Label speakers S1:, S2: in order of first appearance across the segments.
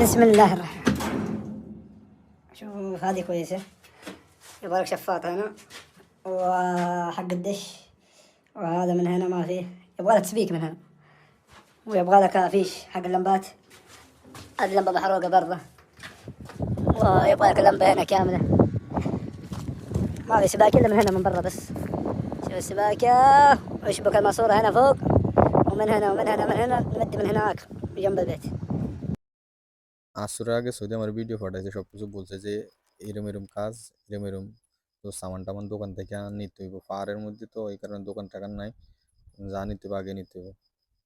S1: بسم الله الرحمن. شوف هذه كويسة، يبغالك شفاط هنا وحق الدش، وهذا من هنا ما فيه، يبغالك سبيك من هنا، ويبغالك فيش حق اللمبات، هذه لمبة محروقة برضه، ويبغالك لمبة هنا كاملة، ما في سباكة إلا من هنا من برا بس. شوف السباكة، ويشبك الماسورة هنا فوق، ومن هنا ومن هنا من هنا نمد من هناك جنب البيت।
S2: আসরের আগে সৌদি আমার ভিডিও পাঠাইছে, সব কিছু বলছে যে এরম এরম কাজ, এরম এরম। তো সামান টামান দোকান থেকে নিতে হইব, পাহাড়ের মধ্যে তো এই কারণে দোকান টাকার নাই, যা নিতে হবে আগে নিতে হবে।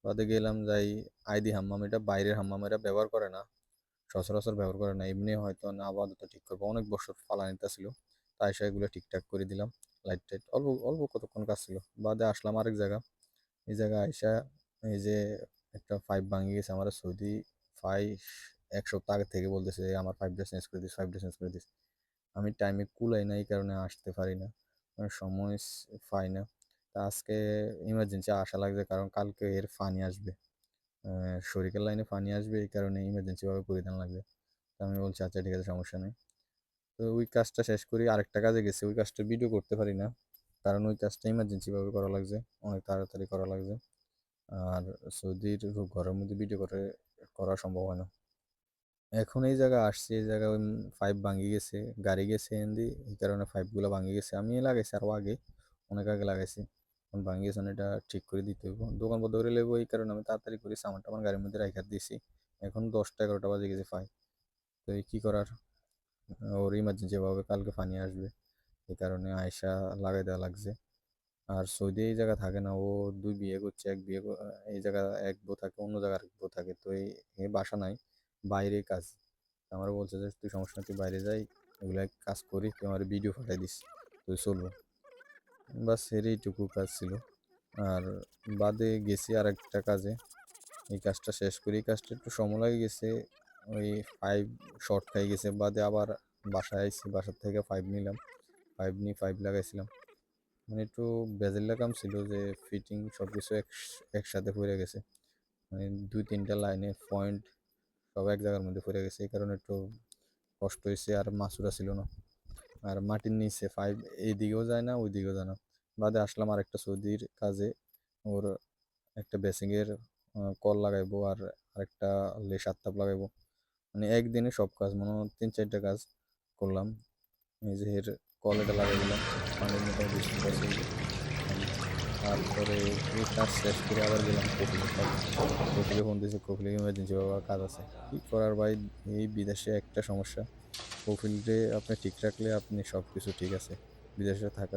S2: বাদে গেলাম যাই, আইদি হাম্মাম, এটা বাইরের হাম্মাম, এটা ব্যবহার করে না, সচরাচর ব্যবহার করে না, এমনি হয়তো না আপাতত ঠিক করবো, অনেক বছর ফালা নিতে ছিল, তাই সেগুলো ঠিকঠাক করে দিলাম। লাইট টাইট অল্প অল্প কতক্ষণ কাজ ছিল, বাদে আসলাম আরেক জায়গা। এই জায়গায় আইসা এই যে একটা পাইপ ভাঙি গেছে আমার সৌদি ফাইভ, এক সপ্তাহ আগে থেকে বলতেছে যে আমার পাইপটা চেঞ্জ করে দিস, পাইপটা চেঞ্জ করে দিস। আমি টাইমে কুলাই না, এই কারণে আসতে পারি না, মানে সময় পাই না। তা আজকে ইমার্জেন্সি আসা লাগবে, কারণ কালকে এর পানি আসবে, শরিকের লাইনে পানি আসবে, এই কারণে ইমার্জেন্সিভাবে পরিধান লাগবে। তো আমি বলছি আচ্ছা ঠিক আছে, সমস্যা নেই। তো ওই কাজটা শেষ করি, আরেকটা কাজে গেছে, ওই কাজটা ভিডিও করতে পারি না, কারণ ওই কাজটা ইমার্জেন্সিভাবে করা লাগছে, অনেক তাড়াতাড়ি করা লাগছে। আর সৌদির ঘরের মধ্যে ভিডিও করে করা সম্ভব হয় না। এখন এই জায়গায় আসছি, এই জায়গায় ওই পাইপ ভাঙি গেছে, গাড়ি গেছে এনদি, এই কারণে পাইপগুলো ভাঙি গেছে। আমি লাগাইছি আরও আগে, অনেক আগে লাগাইছি, এখন ভাঙি গেছে, এটা ঠিক করে দিতে হইব, দোকান বন্ধ করে লেবো, এই কারণে আমি তাড়াতাড়ি করে সামান টামান গাড়ির মধ্যে রাখা দিয়েছি। এখন 10টা 11টা বাজে গেছে পাই। তো এই কী করার, ওর ইমার্জেন্সি ভাবে কালকে পানি আসবে, এই কারণে আয়সা লাগাই দেওয়া লাগছে। আর সৌদি এই জায়গা থাকে না, ও দুই বিয়ে করছে, এক বিয়ে এই জায়গা এক বউ থাকে, অন্য জায়গার এক বউ থাকে, তো এই বাসা নাই, বাইরে কাজ। আমার বলছে যে তুই সমস্যা নেই, তুই বাইরে যাই, এগুলা কাজ করি, তুই আমার ভিডিও পাঠাই দিস, তুই চলবো। বাস এর এইটুকু কাজ ছিল। আর বাদে গেছি আর একটা কাজে, এই কাজটা শেষ করি, এই কাজটা একটু সময় লাগে গেছে, ওই পাইপ শর্ট খাই গেছে, বাদে আবার বাসায় আইছি, বাসার থেকে পাইপ নিলাম, পাইপ নিয়ে পাইপ লাগাইছিলাম। মানে একটু বেজেল্লা কাম ছিল, যে ফিটিং সব কিছু একসাথে পড়ে গেছে, মানে 2-3টা লাইনে পয়েন্ট সব এক জায়গার মধ্যে পড়ে গেছে, এই কারণে একটু কষ্ট হয়েছে। আর মাসুরা ছিল না, আর মাটির নিচে পাইপ এইদিকেও যায় না, ওই দিকেও যায় না। বাদে আসলাম আরেকটা সৌদির কাজে, ওর একটা বেসিংয়ের কল লাগাইবো, আর আরেকটা লেসার তাপ লাগাইবো, মানে একদিনে সব কাজ, মনে হয় 3-4টা কাজ করলাম। এই যে এর কল এটা লাগাই দিলাম, পানির মোটামুটি সুন্দর চলবে পানি। তারপরে এই কাজ শেষ করে আবার গেলাম কফিলের কাজে, কফিলে ফোন দিয়েছে, কফিলে ইমার্জেন্সি বাবা কাজ আছে। কী করার ভাই, এই বিদেশে একটা সমস্যা, কফিলটা আপনি ঠিক রাখলে আপনি সব কিছু ঠিক আছে, বিদেশে থাকা